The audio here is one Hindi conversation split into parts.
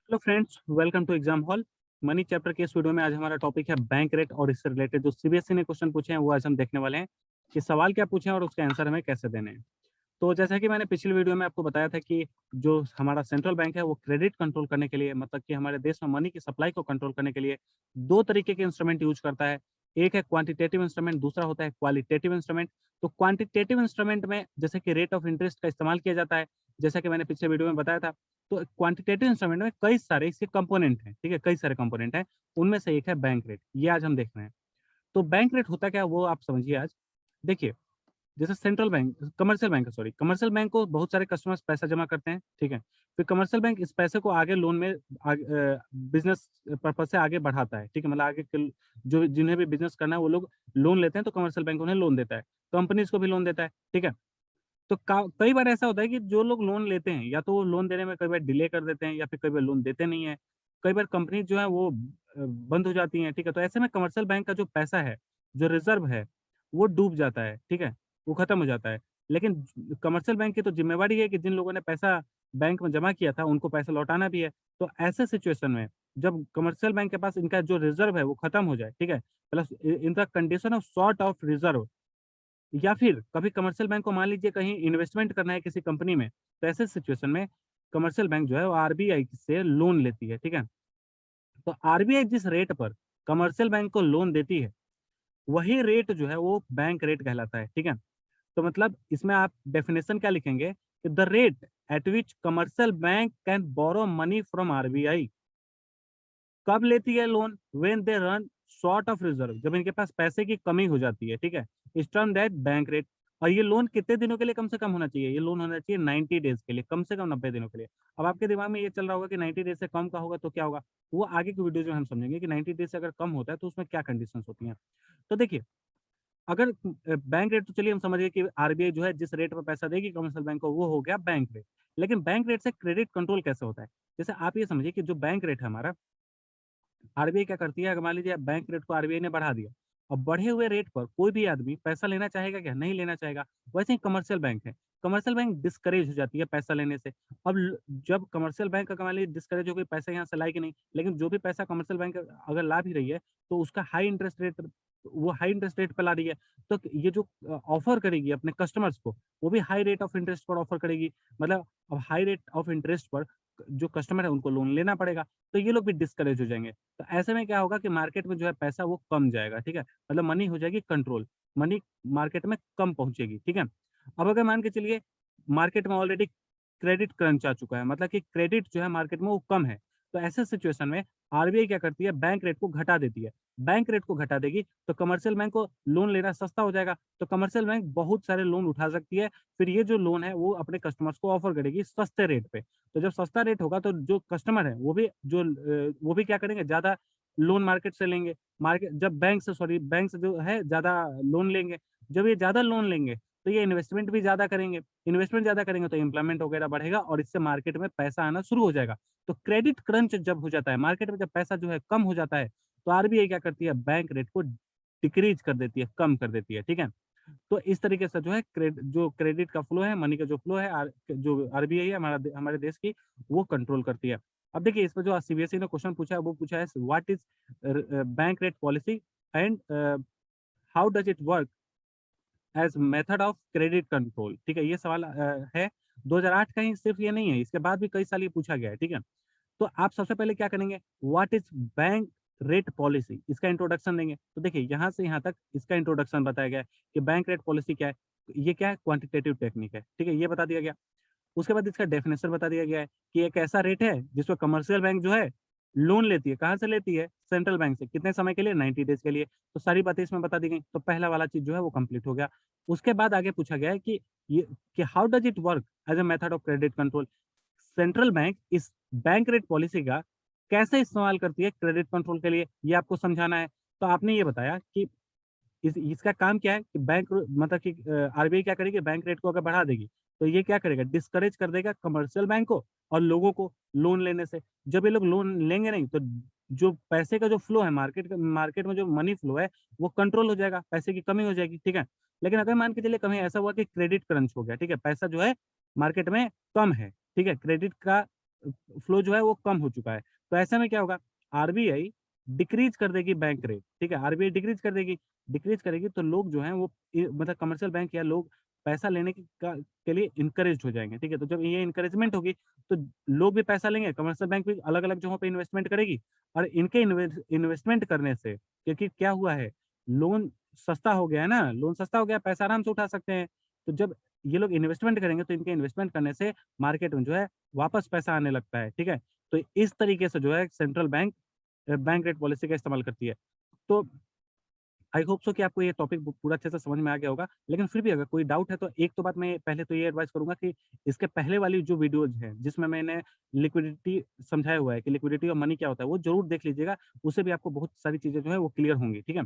Hello friends, welcome to exam hall. Money chapter के इस वीडियो में आज हमारा टॉपिक है बैंक रेट और इससे रिलेटेड जो सीबीएसई ने क्वेश्चन पूछे हैं वो आज हम देखने वाले हैं कि सवाल क्या पूछे हैं और उसके आंसर हमें कैसे देने हैं। तो जैसा कि मैंने पिछले वीडियो में आपको बताया था कि जो हमारा सेंट्रल बैंक है वो क्रेडिट कंट्रोल करने के लिए, मतलब कि हमारे देश में मनी की सप्लाई को कंट्रोल करने के लिए दो तरीके के इंस्ट्रूमेंट यूज करता है। एक है क्वांटिटेटिव इंस्ट्रूमेंट, दूसरा होता है क्वालिटेटिव इंस्ट्रूमेंट। तो क्वांटिटेटिव इंस्ट्रूमेंट में जैसे कि रेट ऑफ इंटरेस्ट का इस्तेमाल किया जाता है, जैसा कि मैंने पिछले वीडियो में बताया था। तो क्वांटिटेटिव इंस्ट्रूमेंट में कई सारे इसके कंपोनेंट हैं, ठीक है, कई सारे कंपोनेंट हैं। उनमें से एक है बैंक रेट, ये आज हम देख रहे हैं। तो बैंक रेट होता क्या है वो आप समझिए आज। देखिए, जैसे सेंट्रल बैंक, कमर्शियल बैंक को बहुत सारे कस्टमर्स पैसा जमा करते हैं, ठीक है। फिर कमर्शियल बैंक इस पैसे को आगे लोन में बिजनेस पर्पज से आगे बढ़ाता है, ठीक है। मतलब आगे के जो जिन्हें भी बिजनेस करना है वो लोग लोन लेते हैं, तो कमर्शियल बैंक उन्हें लोन देता है। कंपनीज को भी लोन देता है, ठीक है। तो कई बार ऐसा होता है कि जो लोग लोन लेते हैं या तो वो लोन देने में कई बार डिले कर देते हैं या फिर कई बार लोन देते नहीं है। कई बार कंपनी जो है वो बंद हो जाती हैं, ठीक है। तो ऐसे में कमर्शियल बैंक का जो पैसा है, जो रिजर्व है, वो डूब जाता है, ठीक है, वो खत्म हो जाता है। लेकिन कमर्शियल बैंक की तो जिम्मेवारी है कि जिन लोगों ने पैसा बैंक में जमा किया था उनको पैसा लौटाना भी है। तो ऐसे सिचुएशन में जब कमर्शियल बैंक के पास इनका जो रिजर्व है वो खत्म हो जाए, ठीक है, plus in the condition of short of reserve, या फिर कभी कमर्शियल बैंक को मान लीजिए कहीं इन्वेस्टमेंट करना है किसी कंपनी में, तो ऐसे सिचुएशन में कमर्शियल बैंक जो है वो आरबीआई से लोन लेती है, ठीक है। तो आरबीआई जिस रेट पर कमर्शियल बैंक को लोन देती है, वही रेट जो है वो बैंक रेट कहलाता है, ठीक है। तो मतलब इसमें आप डेफिनेशन क्या लिखेंगे कि the rate at which commercial bank can borrow money from RBI. कब लेती है loan? When they run short of reserve, जब इनके पास पैसे की कमी हो जाती है, ठीक है। इस टर्म दैट बैंक रेट। और ये लोन कितने दिनों के लिए कम से कम होना चाहिए? ये लोन होना चाहिए 90 डेज के लिए, कम से कम 90 दिनों के लिए। अब आपके दिमाग में ये चल रहा होगा कि 90 डेज से कम का होगा तो क्या होगा। वो आगे की वीडियो में हम समझेंगे कि 90 डेज से अगर कम होता है तो उसमें क्या कंडीशंस होती हैं। तो देखिए, अगर बैंक रेट तो चलिए हम समझ गए कि आरबीआई जो है जिस रेट पर पैसा देगी कमर्शियल बैंक को वो हो गया बैंक रेट। लेकिन बैंक रेट से क्रेडिट कंट्रोल कैसे होता है? जैसे आप ये समझिए कि जो बैंक रेट है हमारा, आरबीआई क्या करती है, अगर मान लीजिए बैंक रेट को आरबीआई ने बढ़ा दिया, अब बढ़े हुए रेट पर कोई भी आदमी पैसा लेना चाहेगा क्या? नहीं लेना चाहेगा। वैसे ही कमर्शियल बैंक है, कमर्शियल बैंक डिस्करेज हो जाती है पैसा लेने से। अब जब कमर्शियल बैंक का मान लीजिए डिस्करेज हो गई, पैसा यहाँ से लाएगी नहीं, लेकिन जो भी पैसा कमर्शियल बैंक अगर ला भी रही है तो उसका हाई इंटरेस्ट रेट, वो हाई इंटरेस्ट रेट पे ला रही है। तो ये जो ऑफर करेगी अपने कस्टमर्स को, वो भी हाई रेट ऑफ इंटरेस्ट पर ऑफर करेगी। मतलब अब हाई रेट ऑफ इंटरेस्ट पर जो कस्टमर है उनको लोन लेना पड़ेगा, तो ये लोग भी डिस्करेज हो जाएंगे। तो ऐसे में क्या होगा कि मार्केट में जो है पैसा वो कम जाएगा, ठीक है। मतलब मनी हो जाएगी कंट्रोल, मनी मार्केट में कम पहुँचेगी, ठीक है। अब अगर मान के चलिए मार्केट में ऑलरेडी क्रेडिट क्रंच आ चुका है, मतलब कि क्रेडिट जो है मार्केट में वो कम है। तो ऐसे सिचुएशन में आरबीआई क्या करती है, बैंक रेट को घटा देती है। बैंक रेट को घटा देगी तो कमर्शियल बैंक को लोन लेना सस्ता हो जाएगा, तो कमर्शियल बैंक बहुत सारे लोन उठा सकती है। फिर ये जो लोन है वो अपने कस्टमर्स को ऑफर करेगी सस्ते रेट पे। तो जब सस्ता रेट होगा तो जो कस्टमर है वो भी क्या करेंगे, ज़्यादा लोन मार्केट से लेंगे। मार्केट जब बैंक से जो है ज़्यादा लोन लेंगे। जब ये ज़्यादा लोन लेंगे तो ये इन्वेस्टमेंट भी ज़्यादा करेंगे। इन्वेस्टमेंट ज़्यादा करेंगे तो एम्प्लॉयमेंट वगैरह बढ़ेगा और इससे मार्केट में पैसा आना शुरू हो जाएगा। तो क्रेडिट क्रंच जब हो जाता है, मार्केट में जब पैसा जो है कम हो जाता है, तो आरबीआई क्या करती है, बैंक रेट को डिक्रीज़ कर देती है, कम कर देती है, ठीक है? तो इस तरीके से जो है जो क्रेडिट का फ्लो है, मनी का जो फ्लो है, जो आरबीआई है हमारे देश की, वो कंट्रोल करती है। अब देखिए इसमें जो सीबीएसई ने क्वेश्चन पूछा है वो पूछा है what is bank rate policy and how does it work as method of credit control, ठीक है? ये सवाल है 2008 का ही, सिर्फ ये नहीं है, इसके बाद भी कई साल ये पूछा गया है, ठीक है? तो आप सबसे पहले क्या करेंगे, what is bank rate policy, इसका इंट्रोडक्शन देंगे। तो देखिए यहाँ से यहाँ तक इसका इंट्रोडक्शन बताया गया है कि बैंक रेट पॉलिसी क्या है। ये क्या है, क्वांटिटेटिव टेक्निक है, ठीक है? ये बता दिया गया। उसके बाद इसका डेफिनेशन बता दिया गया है कि एक ऐसा रेट है जिसपे कमर्शियल बैंक जो है लोन लेती है। कहाँ से लेती है? सेंट्रल बैंक से। कितने समय के लिए? 90 डेज़ के लिए। तो सारी बातें इसमें बता दी गई। तो पहला वाला चीज़ जो है वो कंप्लीट हो गया। उसके बाद आगे पूछा गया है कि ये कि how does it work as a method of credit control. Central bank इस बैंक रेट पॉलिसी का कैसे इस्तेमाल करती है क्रेडिट कंट्रोल के लिए, ये आपको समझाना है। तो आपने ये बताया कि इसका काम क्या है कि मतलब कि आरबीआई क्या करेगी, बैंक रेट को अगर बढ़ा देगी, तो ये क्या करेगा, डिस्करेज कर देगा कमर्शियल बैंक को और लोगों को लोन लेने से। जब ये लोग लोन लेंगे नहीं, तो जो पैसे का जो फ्लो है मार्केट में जो मनी फ्लो है, वो कंट्रोल हो जाएगा, पैसे की कमी हो जाएगी, ठीक है। लेकिन अगर मान के चलिए कभी ऐसा हुआ कि क्रेडिट क्रंच हो गया, ठीक है, पैसा जो है मार्केट में कम है, ठीक है, क्रेडिट का फ्लो जो है वो कम हो चुका है। तो ऐसे में क्या होगा, आरबीआई डिक्रीज कर देगी बैंक रेट, ठीक है? आरबीआई डिक्रीज करेगी तो लोग जो हैं वो मतलब कमर्शियल बैंक या लोग पैसा लेने के लिए इनकरेज्ड हो जाएँगे, ठीक है? तो जब ये इनकरेजमेंट होगी तो लोग भी पैसा लेंगे, कमर्शियल बैंक भी अलग-अलग जगहों पे इन्वेस्टमेंट करेगी और इनके इन्वेस्टमेंट करने से, क्योंकि क्या हुआ है, लोन सस्ता हो गया है ना, लोन सस्ता हो गया, पैसा आराम से उठा सकते हैं। तो जब ये लोग इन्वेस्टमेंट करेंगे तो इनके इन्वेस्टमेंट करने से मार्केट में जो है वापस पैसा आने लगता है, ठीक है? तो इस तरीके से जो है central bank bank rate policy का इस्तेमाल करती है। तो आई होप सो कि आपको ये टॉपिक पूरा अच्छे से समझ में आ गया होगा। लेकिन फिर भी अगर कोई डाउट है तो एक तो बात मैं पहले तो ये एडवाइस करूँगा कि इसके पहले वाली जो वीडियोज़ हैं, जिसमें मैंने लिक्विडिटी समझाया हुआ है कि लिक्विडिटी और मनी क्या होता है, वो ज़रूर देख लीजिएगा। उससे भी आपको बहुत सारी चीज़ें जो है वो क्लियर होंगी, ठीक है?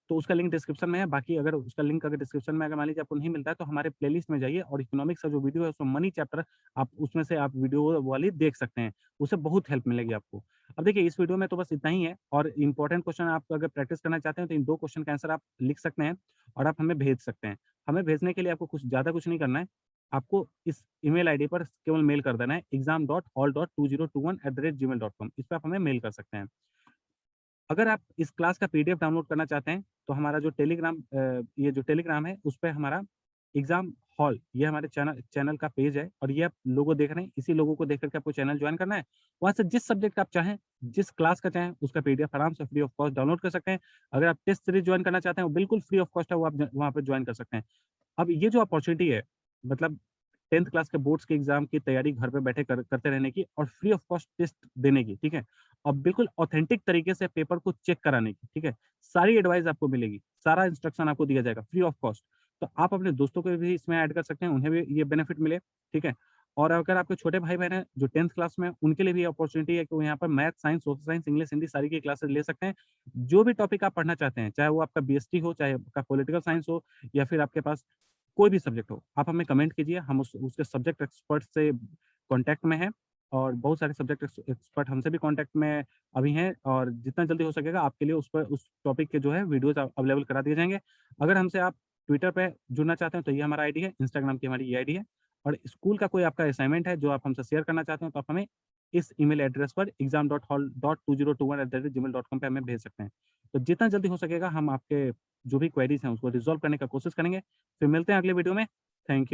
तो उसका लिंक डिस्क्रिप्शन में है। बाकी अगर उसका लिंक अगर डिस्क्रिप्शन में अगर मान लीजिए आपको नहीं मिलता है तो हमारे प्लेलिस्ट में जाइए और इकोनॉमिक्स का जो वीडियो है उसमें मनी चैप्टर आप उसमें से आप वीडियो वाली देख सकते हैं। उससे बहुत हेल्प मिलेगी आपको। अब देखिए इस वीडियो में तो बस इतना ही है और इम्पोर्टेंट क्वेश्चन आप अगर प्रैक्टिस करना चाहते हैं तो इन 2 क्वेश्चन का आंसर आप लिख सकते हैं और आप हमें भेज सकते हैं। हमें भेजने के लिए आपको कुछ नहीं करना है। आपको इस ईमेल आईडी पर केवल मेल कर देना है exam.hall.2021@gmail.com इस पे आप हमें मेल कर सकते हैं। अगर आप इस क्लास का पीडीएफ डाउनलोड करना चाहते हैं, तो हमारा जो ये जो टेलीग्राम है, उस पे हमारा एग्ज़ाम हॉल, ये हमारे चैनल चैनल का पेज है और ये आप लोगो देख रहे हैं, इसी लोगो को देख कर के आपको चैनल जॉइन करना है। वहाँ से जिस सब्जेक्ट आप चाहें, जिस क्लास का चाहें, उसका पीडीएफ आराम से फ्री ऑफ कॉस्ट डाउनलोड कर सकते हैं। अगर आप टेस्ट सीरीज़ जॉइन करना चाहते हैं, वो बिल्कुल फ्री ऑफ कॉस्ट है, वो आप ज वहाँ पे जॉइन कर सकते हैं। अब ये जो अपॉर्च्युनिटी है, मतलब 10th क्लास के बोर्ड्स के एग्ज़ाम की तैयारी घर पे बैठे करते रहने की और फ्री ऑफ कॉस्ट टेस्ट देने की, ठीक है? और बिल्कुल ऑथेंटिक तरीके से पेपर को चेक कराने की, ठीक है? सारी एडवाइस आपको मिलेगी, सारा इंस्ट्रक्शन आपको दिया जाएगा फ्री ऑफ कॉस्ट। तो आप अपने दोस्तों को भी इसमें ऐड कर सकते हैं, उन्हें भी ये बेनिफिट मिले, ठीक है? और अगर आपके छोटे भाई-बहन हैं जो 10th क्लास में हैं, उनके लिए भी ये अपॉर्च्युनिटी है कि वो यहाँ पर math, science, social science, English, Hindi सारी की क्लासेस ले सकते हैं। जो भी टॉपिक आप पढ़ना चाहते हैं, चाहे वो आपका बीएसटी हो, चाहे आपका पॉलिटिकल साइंस हो या फिर आपके पास कोई भी सब्जेक्ट हो, आप हमें कमेंट कीजिए, हम उसके सब्जेक्ट एक्सपर्ट से कॉन्टैक्ट में हैं और बहुत सारे सब्जेक्ट एक्सपर्ट हमसे भी कॉन्टैक्ट में अभी हैं और जितना जल्दी हो सकेगा आपके लिए उस टॉपिक के जो है वीडियोज़ अवेलेबल करा दिए जाएँगे। अगर हमसे आप ट्विटर पे जुड़ना चाहते हैं तो ये हमारा आईडी है, इंस्टाग्राम की हमारी ये आईडी है और स्कूल का कोई आपका असाइनमेंट है जो आप हमसे शेयर करना चाहते हैं तो आप हमें इस ईमेल एड्रेस पर exam.hall.2021@gmail.com पे हमें भेज सकते हैं। तो जितना जल्दी हो सकेगा हम आपके जो भी क्वेरीज़ हैं उसको रिज़ॉल्व करने का कोशिश करेंगे। फिर मिलते हैं अगले वीडियो में। Thank you.